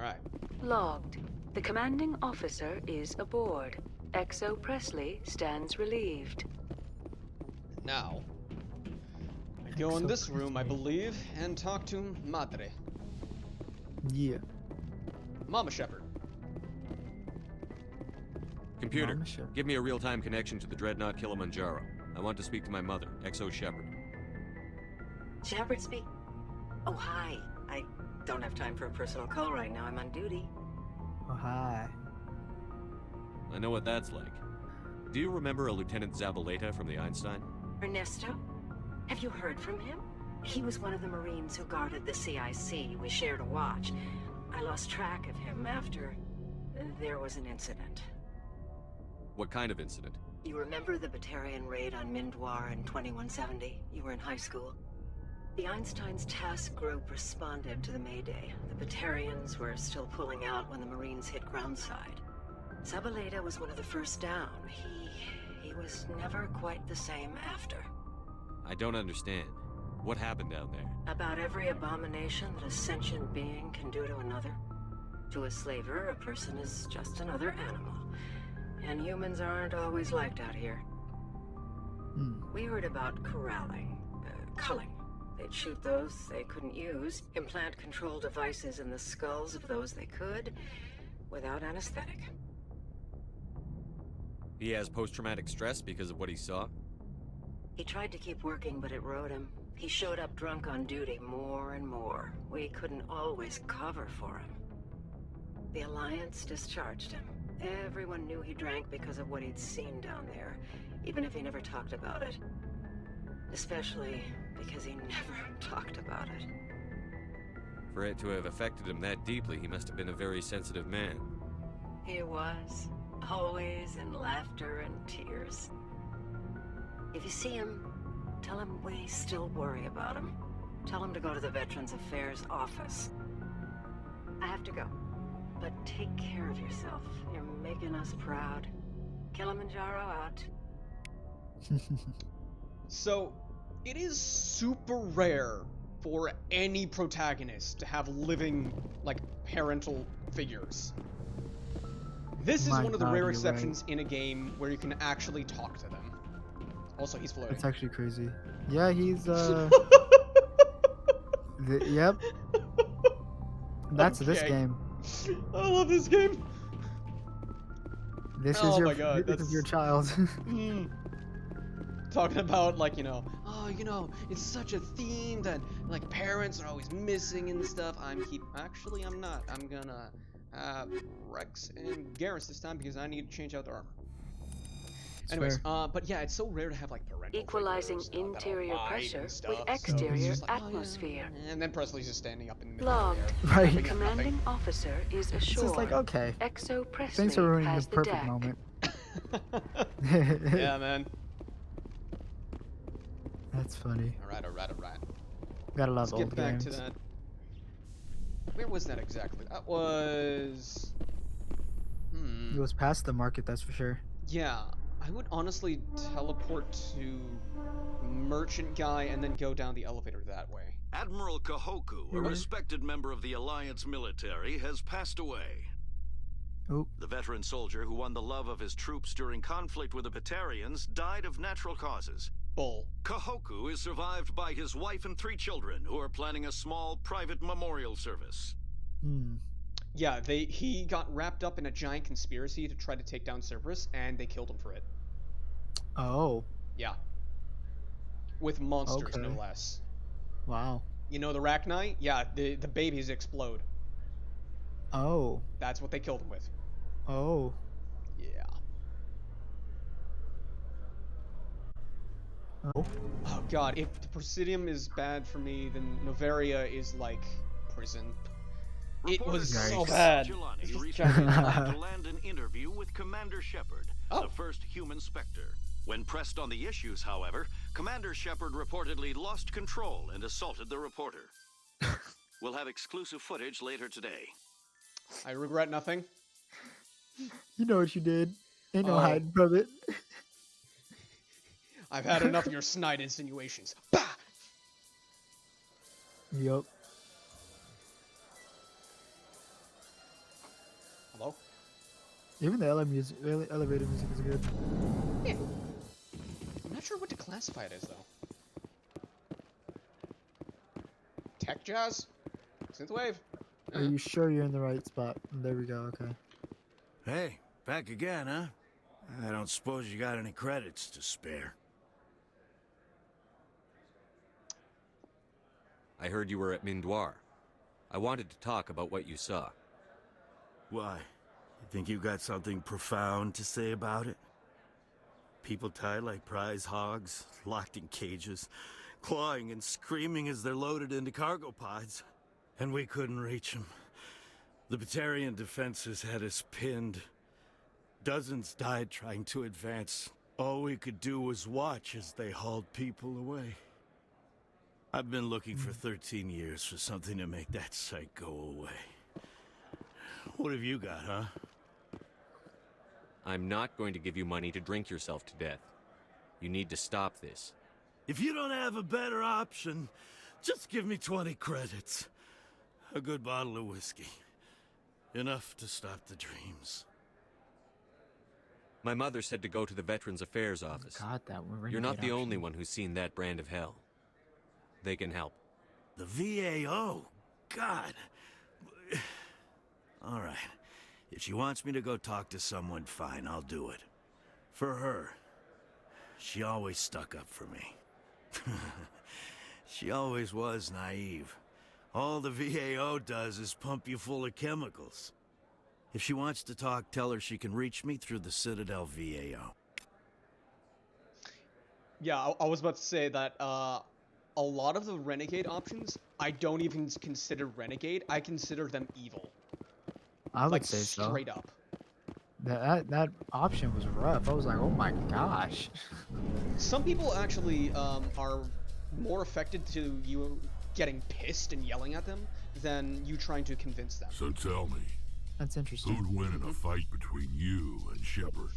Alright. Logged. The commanding officer is aboard. XO Presley stands relieved. Now, I go in this room, I believe, and talk to Madre. Yeah. Mama Shepard. Computer, Mama Shepard. give me a real-time connection to the Dreadnought Kilimanjaro. I want to speak to my mother, XO Shepard. Shepard speak? Oh, hi. I don't have time for a personal call right now. I'm on duty. Oh, hi. I know what that's like. Do you remember a Lieutenant Zabaleta from the Einstein? Ernesto? Have you heard from him? He was one of the Marines who guarded the CIC. We shared a watch. I lost track of him after there was an incident. What kind of incident? You remember the Batarian raid on Mindwar in 2170? You were in high school. The Einstein's task group responded to the Mayday. The Batarians were still pulling out when the Marines hit groundside. Zabaleta was one of the first down. He was never quite the same after. I don't understand. What happened down there? About every abomination that a sentient being can do to another. To a slaver, a person is just another animal. And humans aren't always liked out here. We heard about corralling, culling. They'd shoot those they couldn't use, implant control devices in the skulls of those they could, without anesthetic. He has post-traumatic stress because of what he saw? He tried to keep working, but it rode him. He showed up drunk on duty more and more. We couldn't always cover for him. The Alliance discharged him. Everyone knew he drank because of what he'd seen down there, even if he never talked about it. Especially because he never talked about it. For it to have affected him that deeply, he must have been a very sensitive man. He was. Always in laughter and tears. If you see him, tell him we still worry about him. Tell him to go to the Veterans Affairs office. I have to go. But take care of yourself. You're making us proud. Kilimanjaro out. So, it is super rare for any protagonist to have living, like, parental figures. This is one of the rare exceptions in a game where you can actually talk to them. Also, he's floating. That's actually crazy. Yeah, he's, yep. That's this game. I love this game. This Oh is your, my God, this is your child. Talking about, like, it's such a theme that, like, parents are always missing and stuff. Actually, I'm not. I'm gonna have Rex and Garrus this time because I need to change out their armor. Anyways, but yeah, it's so rare to have, like, parental Equalizing figures, interior pressure with so exterior it's just like, atmosphere. Oh, yeah. And then Presley's just standing up in the middle Logged. of the air. Right. The commanding officer is It's ashore. just like, okay. XO Presley Thanks for ruining has the the perfect deck. moment. Yeah, man. That's funny. Alright. Gotta love Let's old get back games. to that. Where was that exactly? That was... It was past the market, that's for sure. Yeah, I would honestly teleport to Merchant Guy and then go down the elevator that way. Admiral Kahoku, a respected member of the Alliance military, has passed away. Oh. The veteran soldier who won the love of his troops during conflict with the Batarians died of natural causes. Bull. Kahoku is survived by his wife and 3 children, who are planning a small private memorial service. Yeah, he got wrapped up in a giant conspiracy to try to take down Cerberus, and they killed him for it. Oh. Yeah. With monsters, no Okay. less. Wow. You know the Rachni? Yeah, the babies explode. Oh. That's what they killed him with. Oh. Yeah. Oh. Oh god, if the Presidium is bad for me, then Novaria is like prison. It was so bad. Jelani recently arrived to land an interview with Commander Shepard, the first human Spectre. When pressed on the issues, however, Commander Shepard reportedly lost control and assaulted the reporter. We'll have exclusive footage later today. I regret nothing. You know what you did. Ain't no hiding from it. I've had enough of your snide insinuations. Bah! Yup. Even the elevator music is good. Yeah. I'm not sure what to classify it as though. Tech jazz? Synthwave? Are you sure you're in the right spot? There we go, okay. Hey, back again, huh? I don't suppose you got any credits to spare. I heard you were at Mindoir. I wanted to talk about what you saw. Why? You think you got something profound to say about it? People tied like prize hogs, locked in cages, clawing and screaming as they're loaded into cargo pods. And we couldn't reach them. The Batarian defenses had us pinned. Dozens died trying to advance. All we could do was watch as they hauled people away. I've been looking for 13 years for something to make that sight go away. What have you got, huh? I'm not going to give you money to drink yourself to death. You need to stop this. If you don't have a better option, just give me 20 credits. A good bottle of whiskey. Enough to stop the dreams. My mother said to go to the Veterans Affairs office. God, that one. You're not the only one who's seen that brand of hell. They can help. The VAO? God. All right. If she wants me to go talk to someone, fine, I'll do it. For her. She always stuck up for me. She always was naive. All the VAO does is pump you full of chemicals. If she wants to talk, tell her she can reach me through the Citadel VAO. Yeah, I was about to say that a lot of the Renegade options, I don't even consider Renegade. I consider them evil. I would Like, say so. straight up. That option was rough. I was like, oh my gosh. Some people actually are more affected to you getting pissed and yelling at them than you trying to convince them. So tell me, That's interesting. who'd win in a fight between you and Shepard?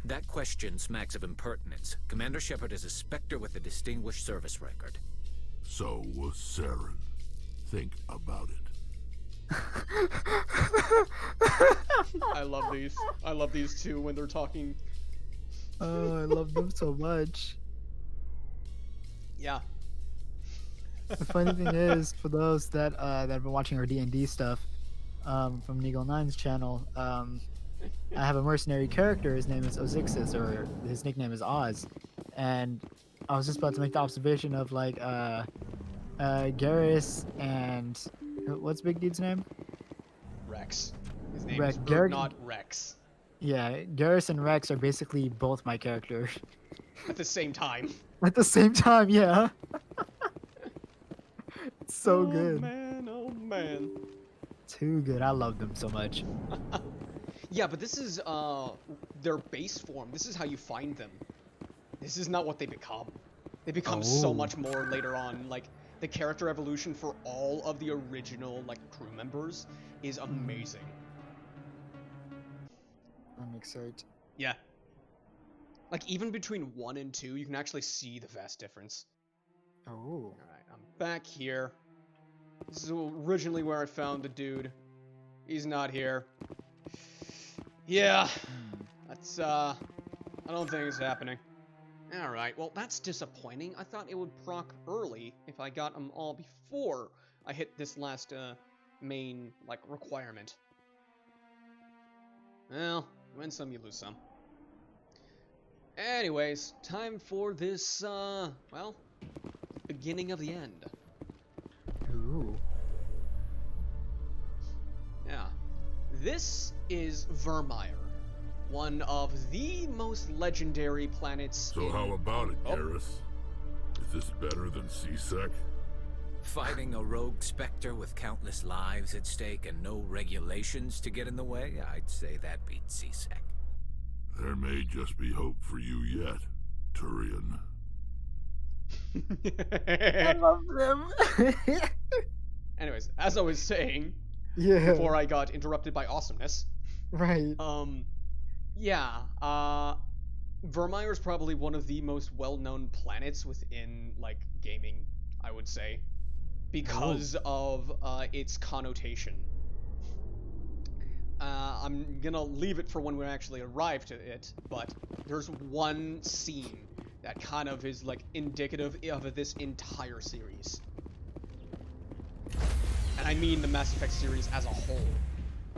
That question smacks of impertinence. Commander Shepard is a Spectre with a distinguished service record. So was Saren. Think about it. I love these. I love these two when they're talking. Oh, I love them so much. Yeah. The funny thing is, for those that have been watching our D&D stuff from Neagle 9's channel, I have a mercenary character. His name is Ozixis, or his nickname is Oz. And I was just about to make the observation of like Garrus and what's Big Dude's name? Rex. His name Rex. is Garrett- not Rex. Yeah, Garrus and Rex are basically both my characters. At the same time. At the same time, yeah. It's so good. Oh man. Too good. I love them so much. Yeah, but this is their base form. This is how you find them. This is not what they become. They become so Oh. much more later on. Like, the character evolution for all of the original, like, crew members is amazing. I'm excited. Yeah. Like, even between 1 and 2, you can actually see the vast difference. Oh. Alright, I'm back here. This is originally where I found the dude. He's not here. Yeah. That's, I don't think it's happening. Alright, well, that's disappointing. I thought it would proc early if I got them all before I hit this last, main, like, requirement. Well, you win some, you lose some. Anyways, time for this, well, beginning of the end. Ooh. Yeah. This is Vermeer, one of the most legendary planets So in... how about it, Oh. Garrus? Is this better than C-Sec? Fighting a rogue Spectre with countless lives at stake and no regulations to get in the way, I'd say that beats C-Sec. There may just be hope for you yet, Turian. I love them. Anyways, as I was saying, Yeah. before I got interrupted by awesomeness, Right. yeah, Vermeer is probably one of the most well-known planets within, like, gaming, I would say, because of, its connotation. I'm gonna leave it for when we actually arrive to it, but there's one scene that kind of is like indicative of this entire series. And I mean the Mass Effect series as a whole.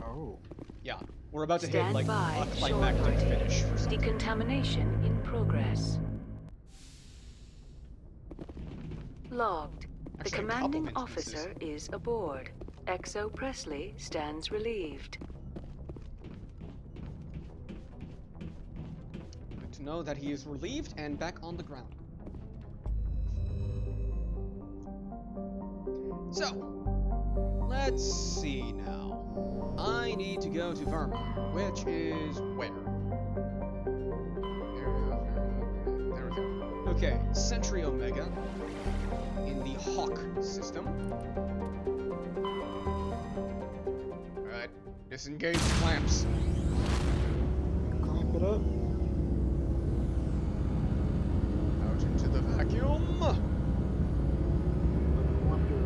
Oh. Yeah, we're about to hit Stand like by, a climactic finish for something. Decontamination in progress. Logged. The Actually, a couple commanding of instances. officer is aboard. XO Presley stands relieved. Good to know that he is relieved and back on the ground. So, let's see now. I need to go to Verma, which is where? There we go. Okay, Sentry Omega in the Hawk system. Alright, disengage the clamps. Clamp it up. Out into the vacuum.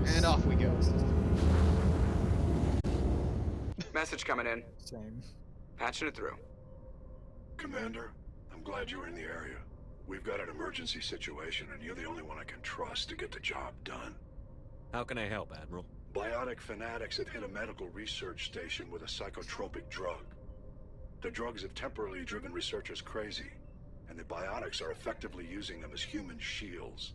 And off we go. Message coming in. Same. Patching it through. Commander, I'm glad you're in the area. We've got an emergency situation, and you're the only one I can trust to get the job done. How can I help, Admiral? Biotic fanatics have hit a medical research station with a psychotropic drug. The drugs have temporarily driven researchers crazy, and the biotics are effectively using them as human shields.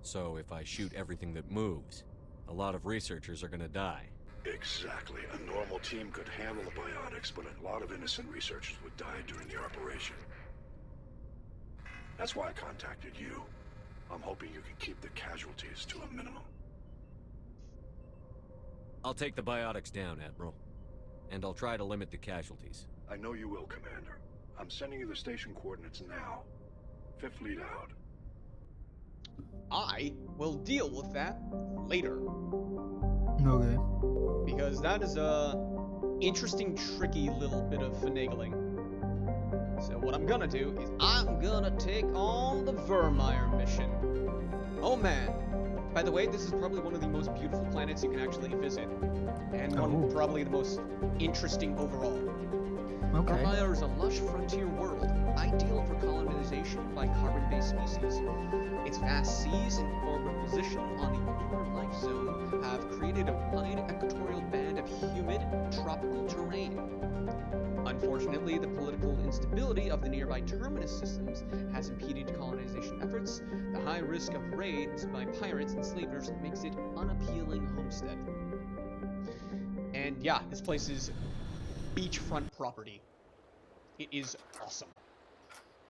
So if I shoot everything that moves, a lot of researchers are gonna die. Exactly. A normal team could handle the biotics, but a lot of innocent researchers would die during the operation. That's why I contacted you. I'm hoping you can keep the casualties to a minimum. I'll take the biotics down, Admiral. And I'll try to limit the casualties. I know you will, Commander. I'm sending you the station coordinates now. Fifth lead out. I will deal with that later. Okay. Because that is a interesting, tricky little bit of finagling. So what I'm gonna do is I'm gonna take on the Vermeer mission. Oh man. By the way, this is probably one of the most beautiful planets you can actually visit. And one probably the most interesting overall. Okay. Vermeer is a lush frontier world, ideal for colonization by carbon-based species. Its vast seas and forward position on the polar life zone have created a wide equatorial band of humid, tropical terrain. Unfortunately, the political instability of the nearby terminus systems has impeded colonization efforts. The high risk of raids by pirates and slavers makes it unappealing homestead. And yeah, this place is beachfront property. It is awesome.